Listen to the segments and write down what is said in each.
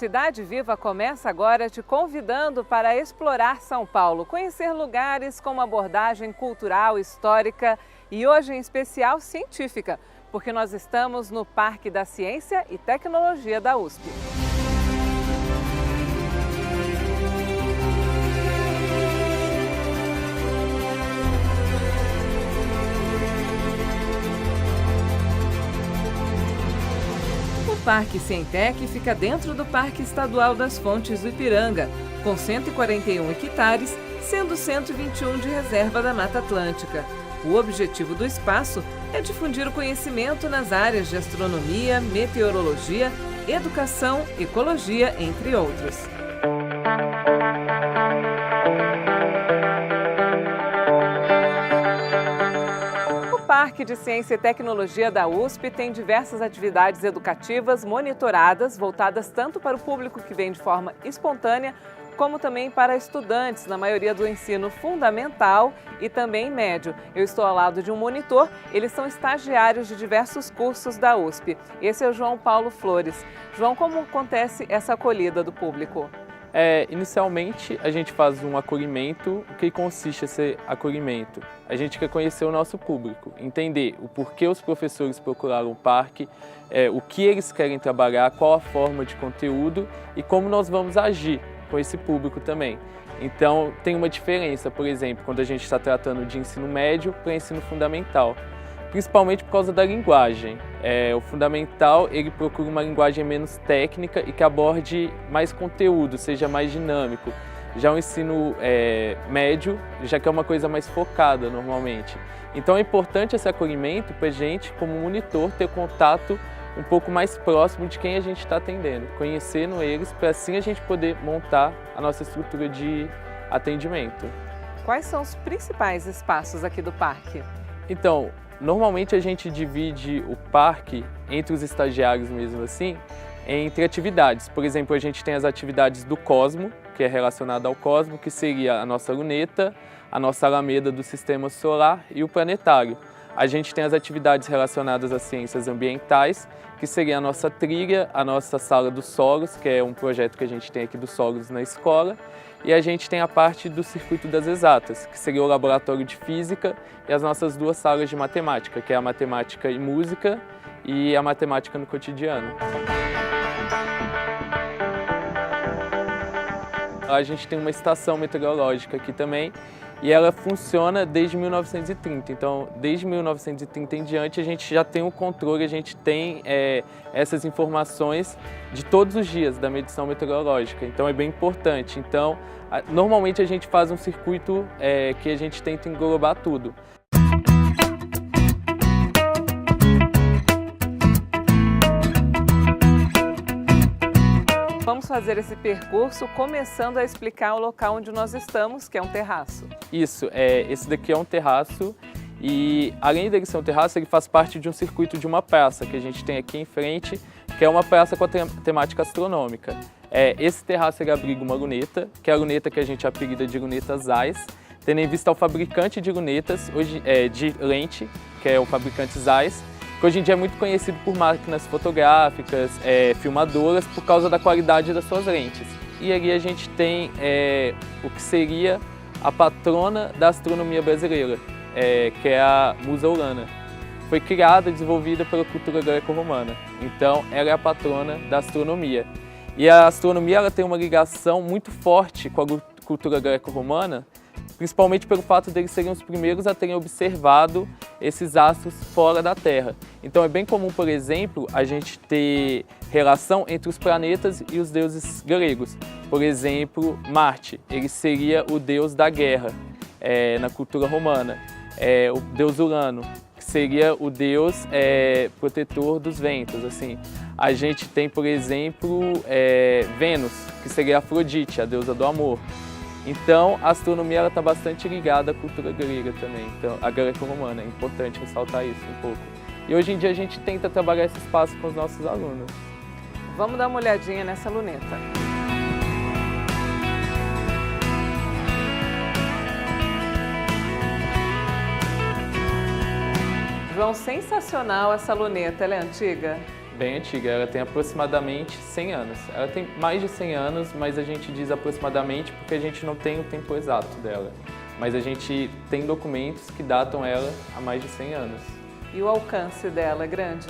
Cidade Viva começa agora te convidando para explorar São Paulo, conhecer lugares com uma abordagem cultural, histórica e hoje em especial científica, porque nós estamos no Parque da Ciência e Tecnologia da USP. O Parque Cientec fica dentro do Parque Estadual das Fontes do Ipiranga, com 141 hectares, sendo 121 de reserva da Mata Atlântica. O objetivo do espaço é difundir o conhecimento nas áreas de astronomia, meteorologia, educação, ecologia, entre outros. O Parque de Ciência e Tecnologia da USP tem diversas atividades educativas monitoradas, voltadas tanto para o público que vem de forma espontânea, como também para estudantes, na maioria do ensino fundamental e também médio. Eu estou ao lado de um monitor, eles são estagiários de diversos cursos da USP. Esse é o João Paulo Flores. João, como acontece essa acolhida do público? Inicialmente, a gente faz um acolhimento. O que consiste esse acolhimento? A gente quer conhecer o nosso público, entender o porquê os professores procuraram o parque, o que eles querem trabalhar, qual a forma de conteúdo e como nós vamos agir com esse público também. Então, tem uma diferença, por exemplo, quando a gente está tratando de ensino médio para ensino fundamental, principalmente por causa da linguagem. O fundamental, ele procura uma linguagem menos técnica e que aborde mais conteúdo, seja mais dinâmico. Já o ensino médio, já que é uma coisa mais focada normalmente. Então é importante esse acolhimento para a gente, como monitor, ter contato um pouco mais próximo de quem a gente está atendendo, conhecendo eles, para assim a gente poder montar a nossa estrutura de atendimento. Quais são os principais espaços aqui do parque? Então, normalmente a gente divide o parque, entre os estagiários mesmo assim, entre atividades. Por exemplo, a gente tem as atividades do Cosmo, que é relacionada ao Cosmo, que seria a nossa luneta, a nossa alameda do Sistema Solar e o planetário. A gente tem as atividades relacionadas às ciências ambientais, que seria a nossa trilha, a nossa sala dos solos, que é um projeto que a gente tem aqui dos solos na escola, e a gente tem a parte do circuito das exatas, que seria o laboratório de física e as nossas duas salas de matemática, que é a matemática e música e a matemática no cotidiano. A gente tem uma estação meteorológica aqui também, e ela funciona desde 1930, então desde 1930 em diante a gente já tem um controle, a gente tem essas informações de todos os dias da medição meteorológica, então é bem importante. Então, normalmente a gente faz um circuito que a gente tenta englobar tudo. Vamos fazer esse percurso começando a explicar o local onde nós estamos, que é um terraço. Isso, esse daqui é um terraço e além dele ser um terraço, ele faz parte de um circuito de uma praça que a gente tem aqui em frente, que é uma praça com a temática astronômica. Esse terraço ele abriga uma luneta, que é a luneta que a gente apelida de luneta Zeiss, tendo em vista ao fabricante de lunetas, de lente, que é o fabricante Zeiss, que hoje em dia é muito conhecido por máquinas fotográficas, filmadoras, por causa da qualidade das suas lentes. E ali a gente tem o que seria a patrona da astronomia brasileira, que é a Musa Urana. Foi criada e desenvolvida pela cultura greco-romana, então ela é a patrona da astronomia. E a astronomia ela tem uma ligação muito forte com a cultura greco-romana, principalmente pelo fato deles serem os primeiros a terem observado esses astros fora da Terra. Então é bem comum, por exemplo, a gente ter relação entre os planetas e os deuses gregos. Por exemplo, Marte, ele seria o deus da guerra na cultura romana. O deus Urano, que seria o deus protetor dos ventos. Assim. A gente tem, por exemplo, Vênus, que seria Afrodite, a deusa do amor. Então, a astronomia está bastante ligada à cultura grega também, então, a greco-romana, é importante ressaltar isso um pouco. E hoje em dia a gente tenta trabalhar esse espaço com os nossos alunos. Vamos dar uma olhadinha nessa luneta. João, sensacional essa luneta, ela é antiga? Bem antiga, ela tem aproximadamente 100 anos. Ela tem mais de 100 anos, mas a gente diz aproximadamente porque a gente não tem o tempo exato dela. Mas a gente tem documentos que datam ela há mais de 100 anos. E o alcance dela é grande?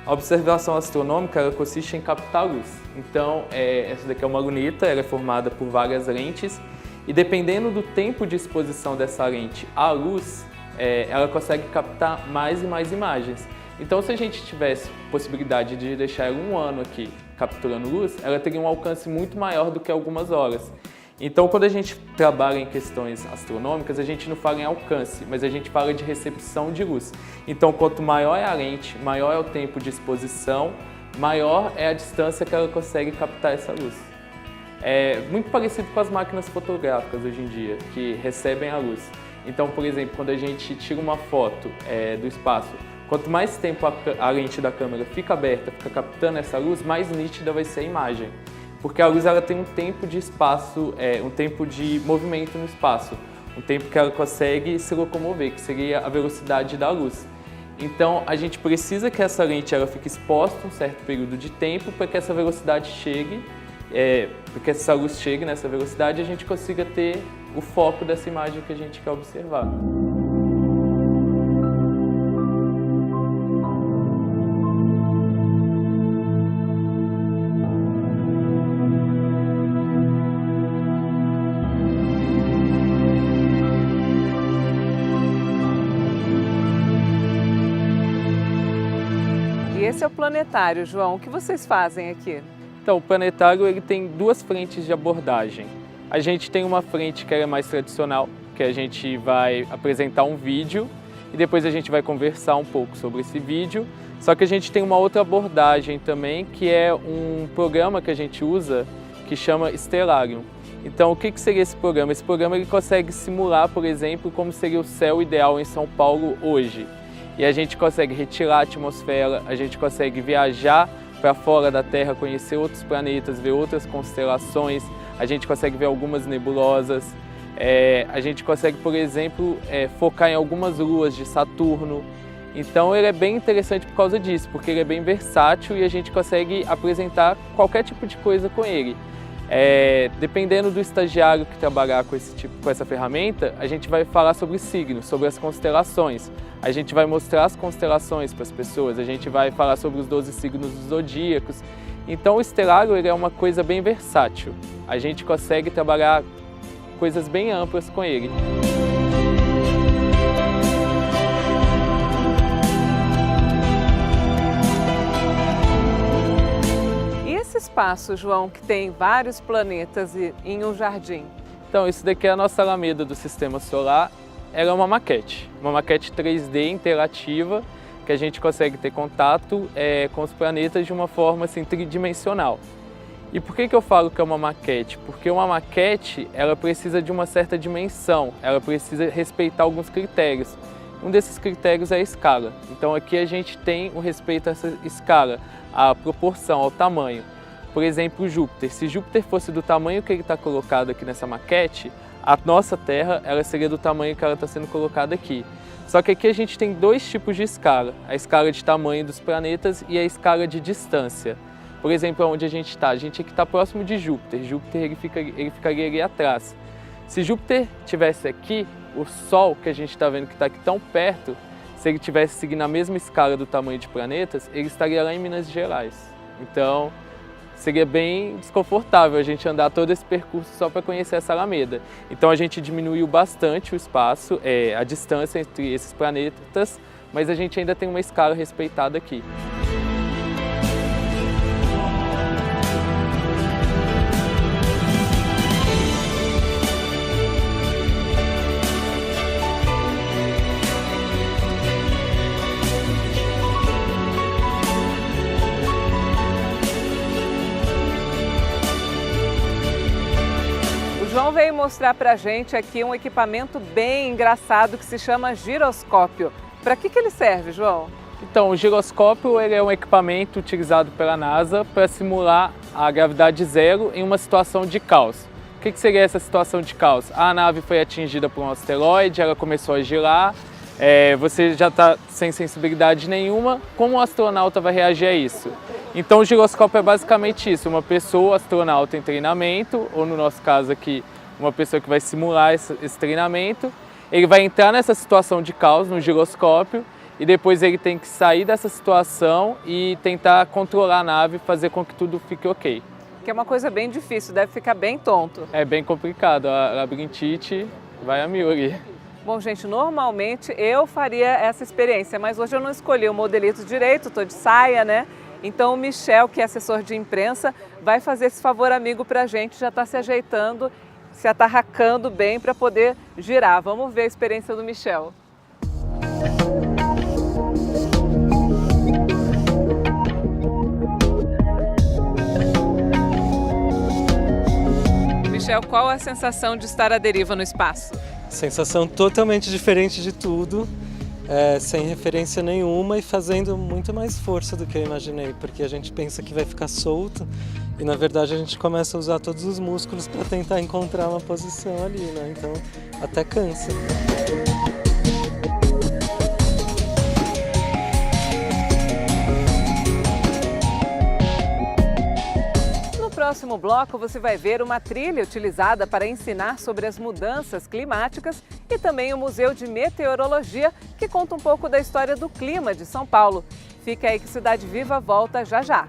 A observação astronômica ela consiste em captar luz. Então, essa daqui é uma luneta, ela é formada por várias lentes e dependendo do tempo de exposição dessa lente à luz, ela consegue captar mais e mais imagens. Então, se a gente tivesse possibilidade de deixar ela um ano aqui capturando luz, ela teria um alcance muito maior do que algumas horas. Então, quando a gente trabalha em questões astronômicas, a gente não fala em alcance, mas a gente fala de recepção de luz. Então, quanto maior é a lente, maior é o tempo de exposição, maior é a distância que ela consegue captar essa luz. É muito parecido com as máquinas fotográficas hoje em dia, que recebem a luz. Então, por exemplo, quando a gente tira uma foto do espaço, quanto mais tempo a lente da câmera fica aberta, fica captando essa luz, mais nítida vai ser a imagem. Porque a luz ela tem um tempo de espaço, um tempo de movimento no espaço, um tempo que ela consegue se locomover, que seria a velocidade da luz. Então, a gente precisa que essa lente ela fique exposta um certo período de tempo para que essa velocidade chegue, para que essa luz chegue nessa velocidade e a gente consiga ter o foco dessa imagem que a gente quer observar. E esse é o planetário, João. O que vocês fazem aqui? Então, o planetário ele tem duas frentes de abordagem. A gente tem uma frente que é mais tradicional, que a gente vai apresentar um vídeo e depois a gente vai conversar um pouco sobre esse vídeo. Só que a gente tem uma outra abordagem também, que é um programa que a gente usa que chama Stellarium. Então, o que seria esse programa? Esse programa ele consegue simular, por exemplo, como seria o céu ideal em São Paulo hoje. E a gente consegue retirar a atmosfera, a gente consegue viajar para fora da Terra, conhecer outros planetas, ver outras constelações, a gente consegue ver algumas nebulosas, a gente consegue, por exemplo, focar em algumas luas de Saturno. Então ele é bem interessante por causa disso, porque ele é bem versátil e a gente consegue apresentar qualquer tipo de coisa com ele. Dependendo do estagiário que trabalhar com essa ferramenta, a gente vai falar sobre signos, sobre as constelações. A gente vai mostrar as constelações para as pessoas, a gente vai falar sobre os 12 signos dos zodíacos. Então o Stellarium ele é uma coisa bem versátil. A gente consegue trabalhar coisas bem amplas com ele. E esse espaço, João, que tem vários planetas em um jardim? Então, isso daqui é a nossa Alameda do Sistema Solar. Ela é uma maquete 3D interativa, que a gente consegue ter contato com os planetas de uma forma assim, tridimensional. E por que eu falo que é uma maquete? Porque uma maquete ela precisa de uma certa dimensão, ela precisa respeitar alguns critérios. Um desses critérios é a escala. Então aqui a gente tem o respeito a essa escala, a proporção, ao tamanho. Por exemplo, Júpiter. Se Júpiter fosse do tamanho que ele está colocado aqui nessa maquete, a nossa Terra ela seria do tamanho que ela está sendo colocada aqui. Só que aqui a gente tem dois tipos de escala, a escala de tamanho dos planetas e a escala de distância. Por exemplo, onde a gente aqui está próximo de Júpiter, Júpiter ele ficaria ali atrás. Se Júpiter estivesse aqui, o Sol que a gente está vendo que está aqui tão perto, se ele estivesse seguindo a mesma escala do tamanho de planetas, ele estaria lá em Minas Gerais. Então, seria bem desconfortável a gente andar todo esse percurso só para conhecer essa Alameda. Então a gente diminuiu bastante o espaço, a distância entre esses planetas, mas a gente ainda tem uma escala respeitada aqui. João veio mostrar pra gente aqui um equipamento bem engraçado que se chama giroscópio. Para que ele serve, João? Então, o giroscópio ele é um equipamento utilizado pela NASA para simular a gravidade zero em uma situação de caos. O que seria essa situação de caos? A nave foi atingida por um asteroide, ela começou a girar, você já está sem sensibilidade nenhuma, como o astronauta vai reagir a isso? Então o giroscópio é basicamente isso, uma pessoa astronauta em treinamento, ou no nosso caso aqui, uma pessoa que vai simular esse treinamento, ele vai entrar nessa situação de caos no giroscópio e depois ele tem que sair dessa situação e tentar controlar a nave, fazer com que tudo fique ok. Que é uma coisa bem difícil, deve ficar bem tonto. É bem complicado, a labirintite vai a mil ali. Bom, gente, normalmente eu faria essa experiência, mas hoje eu não escolhi o modelito direito, estou de saia, né? Então o Michel, que é assessor de imprensa, vai fazer esse favor amigo para a gente, já está se ajeitando, se atarracando bem para poder girar. Vamos ver a experiência do Michel. Michel, qual a sensação de estar à deriva no espaço? Sensação totalmente diferente de tudo. Sem referência nenhuma e fazendo muito mais força do que eu imaginei, porque a gente pensa que vai ficar solto e na verdade a gente começa a usar todos os músculos para tentar encontrar uma posição ali, né? Então até cansa. No próximo bloco você vai ver uma trilha utilizada para ensinar sobre as mudanças climáticas e também o Museu de Meteorologia, que conta um pouco da história do clima de São Paulo. Fica aí que Cidade Viva volta já já.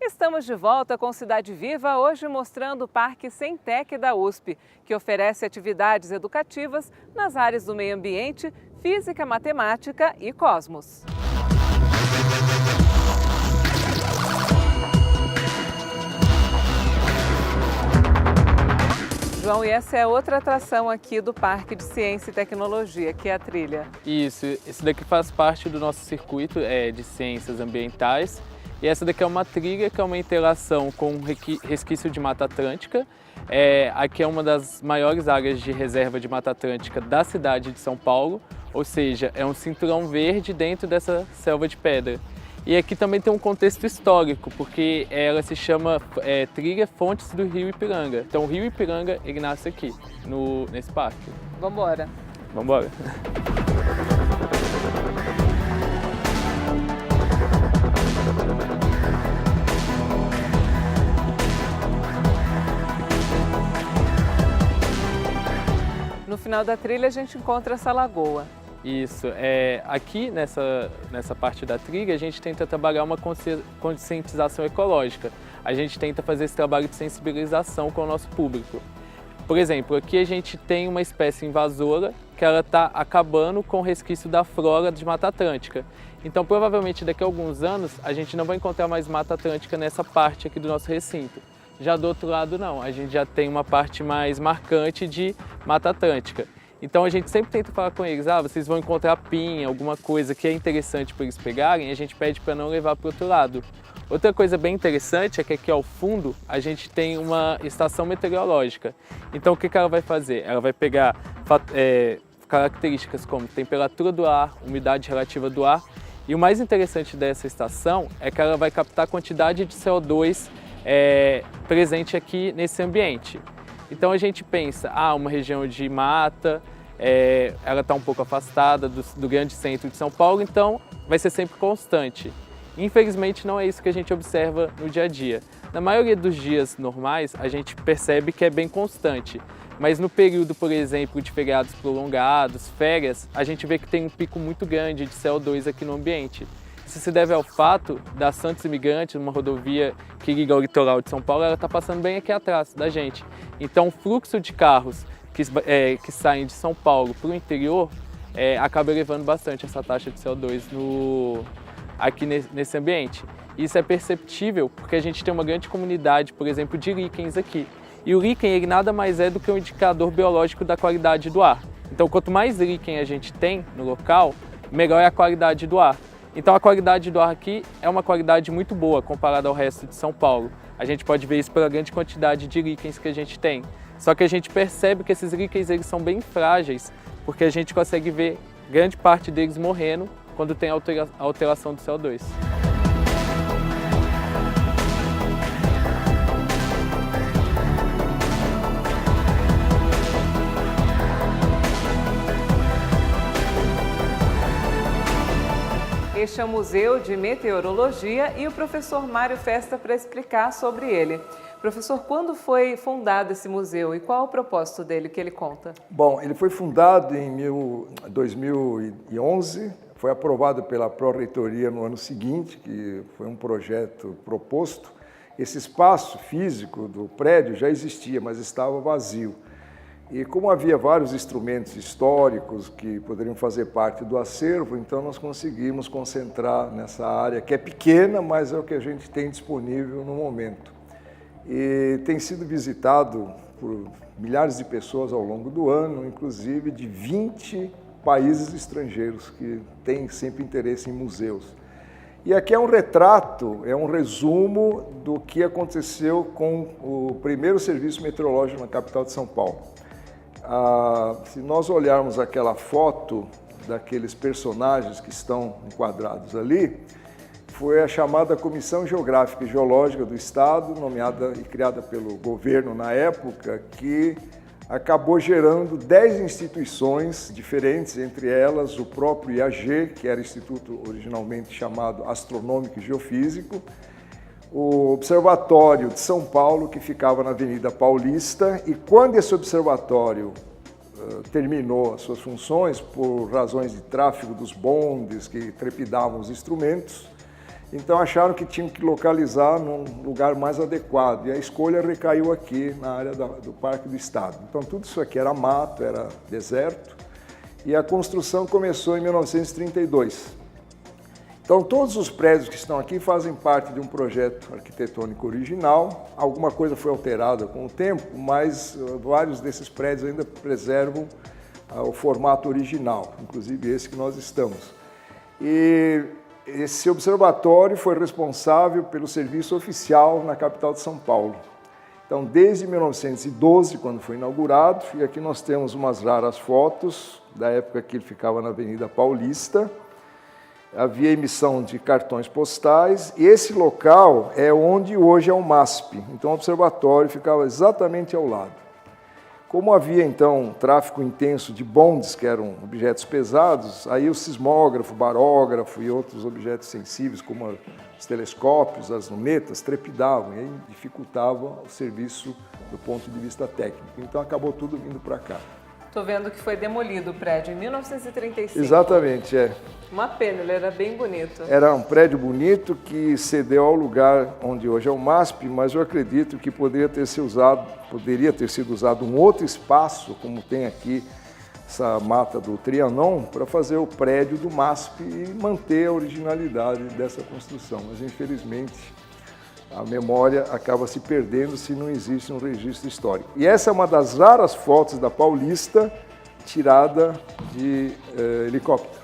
Estamos de volta com Cidade Viva, hoje mostrando o Parque Centec da USP, que oferece atividades educativas nas áreas do meio ambiente, física, matemática e cosmos. João, e essa é outra atração aqui do Parque de Ciência e Tecnologia, que é a trilha. Isso, esse daqui faz parte do nosso circuito de ciências ambientais. E essa daqui é uma trilha que é uma interação com um resquício de Mata Atlântica. Aqui é uma das maiores áreas de reserva de Mata Atlântica da cidade de São Paulo, ou seja, é um cinturão verde dentro dessa selva de pedra. E aqui também tem um contexto histórico, porque ela se chama Trilha Fontes do Rio Ipiranga. Então o Rio Ipiranga ele nasce aqui, nesse parque. Vamos embora. Vamos embora. No final da trilha a gente encontra essa lagoa. Isso, aqui nessa parte da trilha a gente tenta trabalhar uma conscientização ecológica. A gente tenta fazer esse trabalho de sensibilização com o nosso público. Por exemplo, aqui a gente tem uma espécie invasora que ela está acabando com o resquício da flora de Mata Atlântica. Então provavelmente daqui a alguns anos a gente não vai encontrar mais Mata Atlântica nessa parte aqui do nosso recinto. Já do outro lado não, a gente já tem uma parte mais marcante de Mata Atlântica. Então a gente sempre tenta falar com eles, vocês vão encontrar pinha, alguma coisa que é interessante para eles pegarem, e a gente pede para não levar para o outro lado. Outra coisa bem interessante é que aqui ao fundo a gente tem uma estação meteorológica. Então o que ela vai fazer? Ela vai pegar características como temperatura do ar, umidade relativa do ar, e o mais interessante dessa estação é que ela vai captar a quantidade de CO2 presente aqui nesse ambiente. Então a gente pensa, uma região de mata, ela está um pouco afastada do grande centro de São Paulo, então vai ser sempre constante. Infelizmente não é isso que a gente observa no dia a dia. Na maioria dos dias normais a gente percebe que é bem constante, mas no período, por exemplo, de feriados prolongados, férias, a gente vê que tem um pico muito grande de CO2 aqui no ambiente. Isso se deve ao fato da Santos Imigrantes, uma rodovia que liga ao litoral de São Paulo, ela está passando bem aqui atrás da gente. Então o fluxo de carros que saem de São Paulo para o interior acaba elevando bastante essa taxa de CO2 aqui nesse ambiente. Isso é perceptível porque a gente tem uma grande comunidade, por exemplo, de líquens aqui. E o líquen ele nada mais é do que um indicador biológico da qualidade do ar. Então quanto mais líquen a gente tem no local, melhor é a qualidade do ar. Então a qualidade do ar aqui é uma qualidade muito boa comparada ao resto de São Paulo. A gente pode ver isso pela grande quantidade de líquens que a gente tem. Só que a gente percebe que esses líquens eles são bem frágeis, porque a gente consegue ver grande parte deles morrendo quando tem alteração do CO2. Este é o Museu de Meteorologia e o professor Mário Festa para explicar sobre ele. Professor, quando foi fundado esse museu e qual o propósito dele que ele conta? Bom, ele foi fundado em 2011, foi aprovado pela Pró-Reitoria no ano seguinte, que foi um projeto proposto. Esse espaço físico do prédio já existia, mas estava vazio. E como havia vários instrumentos históricos que poderiam fazer parte do acervo, então nós conseguimos concentrar nessa área, que é pequena, mas é o que a gente tem disponível no momento. E tem sido visitado por milhares de pessoas ao longo do ano, inclusive de 20 países estrangeiros que têm sempre interesse em museus. E aqui é um retrato, é um resumo do que aconteceu com o primeiro serviço meteorológico na capital de São Paulo. Se nós olharmos aquela foto daqueles personagens que estão enquadrados ali, foi a chamada Comissão Geográfica e Geológica do Estado, nomeada e criada pelo governo na época, que acabou gerando 10 instituições diferentes, entre elas o próprio IAG, que era instituto originalmente chamado Astronômico e Geofísico, o Observatório de São Paulo, que ficava na Avenida Paulista, e quando esse observatório terminou as suas funções, por razões de tráfego dos bondes que trepidavam os instrumentos, então acharam que tinham que localizar num lugar mais adequado, e a escolha recaiu aqui na área do Parque do Estado. Então tudo isso aqui era mato, era deserto, e a construção começou em 1932. Então, todos os prédios que estão aqui fazem parte de um projeto arquitetônico original. Alguma coisa foi alterada com o tempo, mas vários desses prédios ainda preservam o formato original, inclusive esse que nós estamos. E esse observatório foi responsável pelo serviço oficial na capital de São Paulo. Então, desde 1912, quando foi inaugurado, e aqui nós temos umas raras fotos da época que ele ficava na Avenida Paulista. Havia emissão de cartões postais, e esse local é onde hoje é o MASP. Então, o observatório ficava exatamente ao lado. Como havia, então, tráfego intenso de bondes, que eram objetos pesados, aí o sismógrafo, o barógrafo e outros objetos sensíveis, como os telescópios, as lunetas, trepidavam, e aí dificultava o serviço do ponto de vista técnico. Então, acabou tudo vindo para cá. Estou vendo que foi demolido o prédio em 1935. Exatamente, é. Uma pena, ele era bem bonito. Era um prédio bonito que cedeu ao lugar onde hoje é o MASP, mas eu acredito que poderia ter sido usado um outro espaço, como tem aqui essa mata do Trianon, para fazer o prédio do MASP e manter a originalidade dessa construção. Mas, infelizmente, a memória acaba se perdendo se não existe um registro histórico. E essa é uma das raras fotos da Paulista tirada de helicóptero.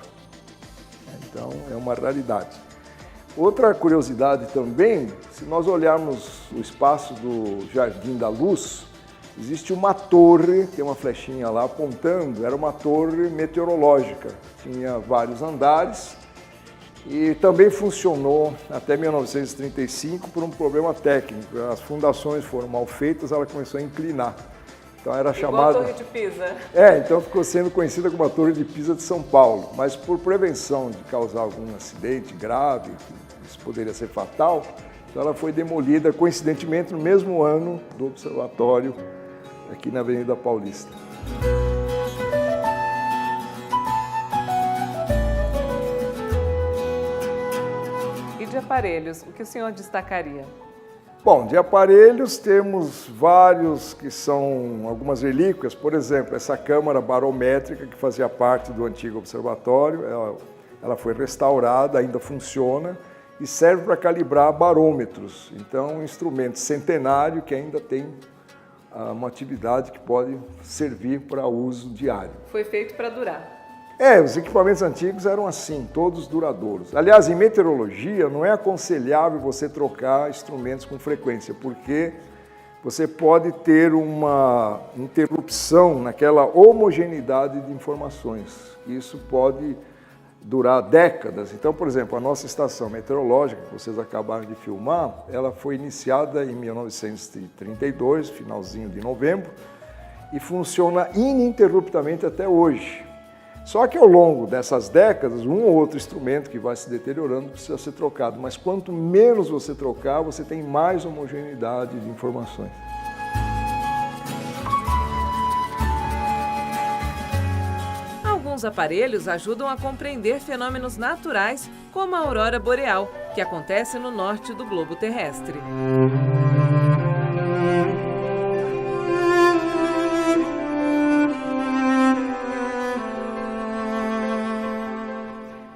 Então, é uma raridade. Outra curiosidade também, se nós olharmos o espaço do Jardim da Luz, existe uma torre, tem uma flechinha lá apontando, era uma torre meteorológica, tinha vários andares, e também funcionou até 1935 por um problema técnico. As fundações foram mal feitas, ela começou a inclinar. Então era chamada... Igual a Torre de Pisa. Então ficou sendo conhecida como a Torre de Pisa de São Paulo. Mas por prevenção de causar algum acidente grave, isso poderia ser fatal, então ela foi demolida, coincidentemente, no mesmo ano do observatório aqui na Avenida Paulista. De aparelhos, o que o senhor destacaria? Bom, de aparelhos temos vários que são algumas relíquias, por exemplo, essa câmara barométrica que fazia parte do antigo observatório, ela foi restaurada, ainda funciona e serve para calibrar barômetros. Então, um instrumento centenário que ainda tem uma atividade que pode servir para uso diário. Foi feito para durar. Os equipamentos antigos eram assim, todos duradouros. Aliás, em meteorologia não é aconselhável você trocar instrumentos com frequência, porque você pode ter uma interrupção naquela homogeneidade de informações. Isso pode durar décadas. Então, por exemplo, a nossa estação meteorológica, que vocês acabaram de filmar, ela foi iniciada em 1932, finalzinho de novembro, e funciona ininterruptamente até hoje. Só que ao longo dessas décadas, um ou outro instrumento que vai se deteriorando precisa ser trocado, mas quanto menos você trocar, você tem mais homogeneidade de informações. Alguns aparelhos ajudam a compreender fenômenos naturais, como a aurora boreal, que acontece no norte do globo terrestre.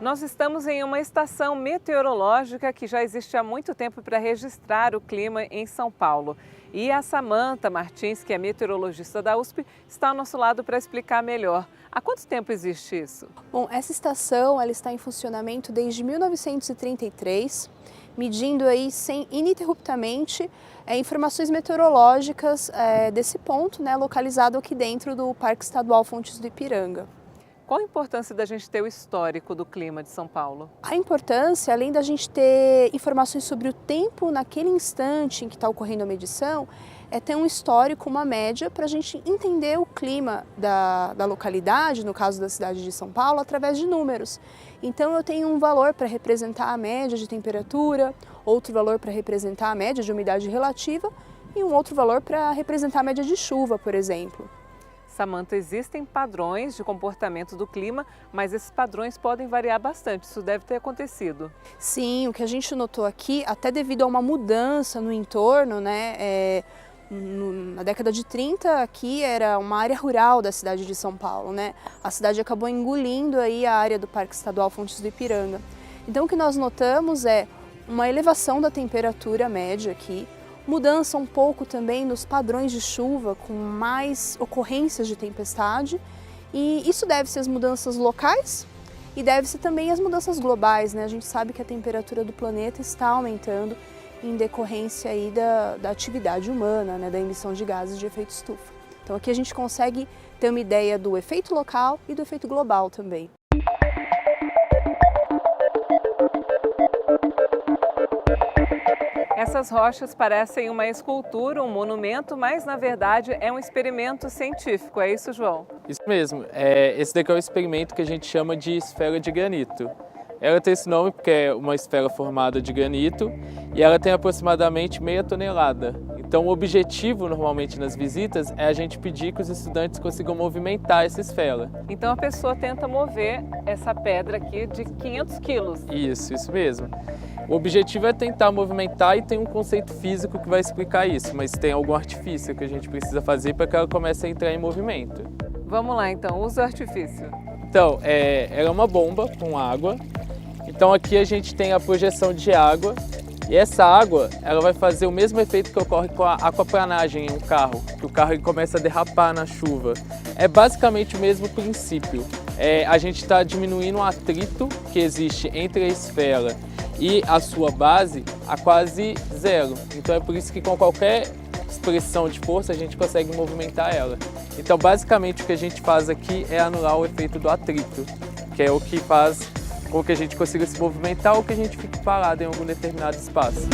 Nós estamos em uma estação meteorológica que já existe há muito tempo para registrar o clima em São Paulo. E a Samantha Martins, que é meteorologista da USP, está ao nosso lado para explicar melhor. Há quanto tempo existe isso? Bom, essa estação ela está em funcionamento desde 1933, medindo aí ininterruptamente informações meteorológicas desse ponto, né, localizado aqui dentro do Parque Estadual Fontes do Ipiranga. Qual a importância da gente ter o histórico do clima de São Paulo? A importância, além da gente ter informações sobre o tempo naquele instante em que está ocorrendo a medição, é ter um histórico, uma média, para a gente entender o clima da localidade, no caso da cidade de São Paulo, através de números. Então eu tenho um valor para representar a média de temperatura, outro valor para representar a média de umidade relativa e um outro valor para representar a média de chuva, por exemplo. Samantha, existem padrões de comportamento do clima, mas esses padrões podem variar bastante. Isso deve ter acontecido. Sim, o que a gente notou aqui, até devido a uma mudança no entorno, né? Na década de 30, aqui era uma área rural da cidade de São Paulo, né? A cidade acabou engolindo aí a área do Parque Estadual Fontes do Ipiranga. Então o que nós notamos é uma elevação da temperatura média aqui, mudança um pouco também nos padrões de chuva, com mais ocorrências de tempestade, e isso deve-se às mudanças locais e deve-se também às mudanças globais, né? A gente sabe que a temperatura do planeta está aumentando em decorrência aí da atividade humana, né? Da emissão de gases de efeito estufa. Então aqui a gente consegue ter uma ideia do efeito local e do efeito global também. Essas rochas parecem uma escultura, um monumento, mas na verdade é um experimento científico, é isso, João? Isso mesmo. Esse daqui é um experimento que a gente chama de esfera de granito. Ela tem esse nome porque é uma esfera formada de granito e ela tem aproximadamente meia tonelada. Então o objetivo normalmente nas visitas é a gente pedir que os estudantes consigam movimentar essa esfera. Então a pessoa tenta mover essa pedra aqui de 500 quilos. Isso mesmo. O objetivo é tentar movimentar e tem um conceito físico que vai explicar isso, mas tem algum artifício que a gente precisa fazer para que ela comece a entrar em movimento. Vamos lá então, usa o artifício. Então, ela é uma bomba com água. Então aqui a gente tem a projeção de água e essa água ela vai fazer o mesmo efeito que ocorre com a aquaplanagem em um carro, que o carro ele começa a derrapar na chuva. É basicamente o mesmo princípio. A gente está diminuindo o atrito que existe entre a esfera e a sua base a quase zero. Então é por isso que com qualquer expressão de força a gente consegue movimentar ela. Então basicamente o que a gente faz aqui é anular o efeito do atrito, que é o que faz com que a gente consiga se movimentar ou que a gente fique parado em algum determinado espaço.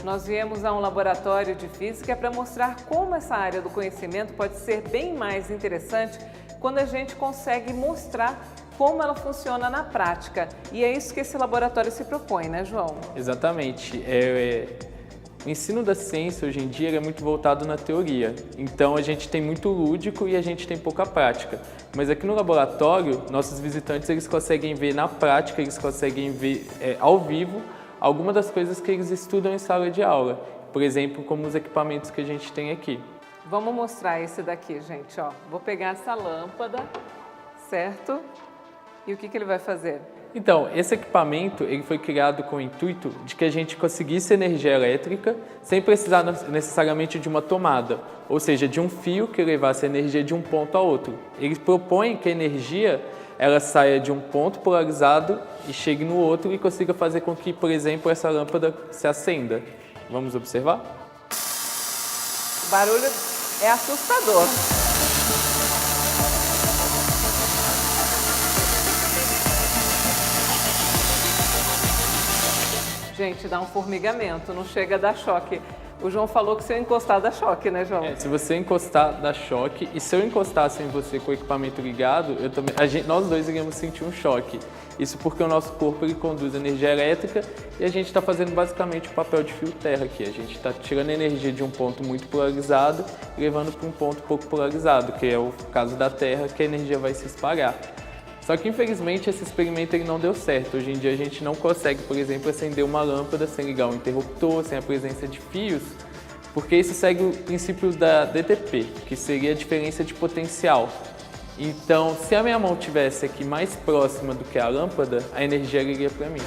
Nós viemos a um laboratório de física para mostrar como essa área do conhecimento pode ser bem mais interessante quando a gente consegue mostrar como ela funciona na prática. E é isso que esse laboratório se propõe, né, João? Exatamente. O ensino da ciência hoje em dia é muito voltado na teoria, então a gente tem muito lúdico e a gente tem pouca prática. Mas aqui no laboratório, nossos visitantes eles conseguem ver na prática, eles conseguem ver ao vivo algumas das coisas que eles estudam em sala de aula. Por exemplo, como os equipamentos que a gente tem aqui. Vamos mostrar esse daqui, gente. Ó, vou pegar essa lâmpada, certo? E o que ele vai fazer? Então, esse equipamento ele foi criado com o intuito de que a gente conseguisse energia elétrica sem precisar necessariamente de uma tomada, ou seja, de um fio que levasse a energia de um ponto a outro. Ele propõe que a energia ela saia de um ponto polarizado e chegue no outro e consiga fazer com que, por exemplo, essa lâmpada se acenda. Vamos observar? O barulho é assustador. Gente, dá um formigamento, não chega a dar choque. O João falou que se eu encostar dá choque, né, João? Se você encostar, dá choque. E se eu encostasse em você com o equipamento ligado, nós dois iríamos sentir um choque. Isso porque o nosso corpo ele conduz energia elétrica e a gente está fazendo basicamente o papel de fio terra aqui. A gente está tirando energia de um ponto muito polarizado e levando para um ponto pouco polarizado, que é o caso da Terra, que a energia vai se espalhar. Só que, infelizmente, esse experimento ele não deu certo. Hoje em dia, a gente não consegue, por exemplo, acender uma lâmpada sem ligar um interruptor, sem a presença de fios, porque isso segue o princípio da DTP, que seria a diferença de potencial. Então, se a minha mão estivesse aqui mais próxima do que a lâmpada, a energia iria para mim.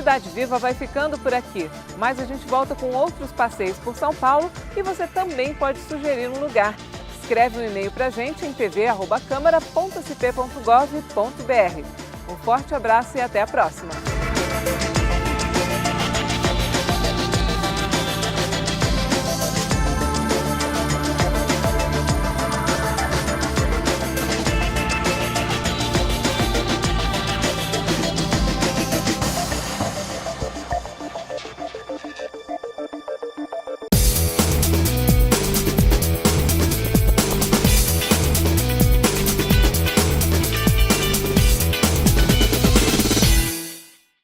Cidade Viva vai ficando por aqui, mas a gente volta com outros passeios por São Paulo e você também pode sugerir um lugar. Escreve um e-mail para a gente em tv@câmara.sp.gov.br. Um forte abraço e até a próxima!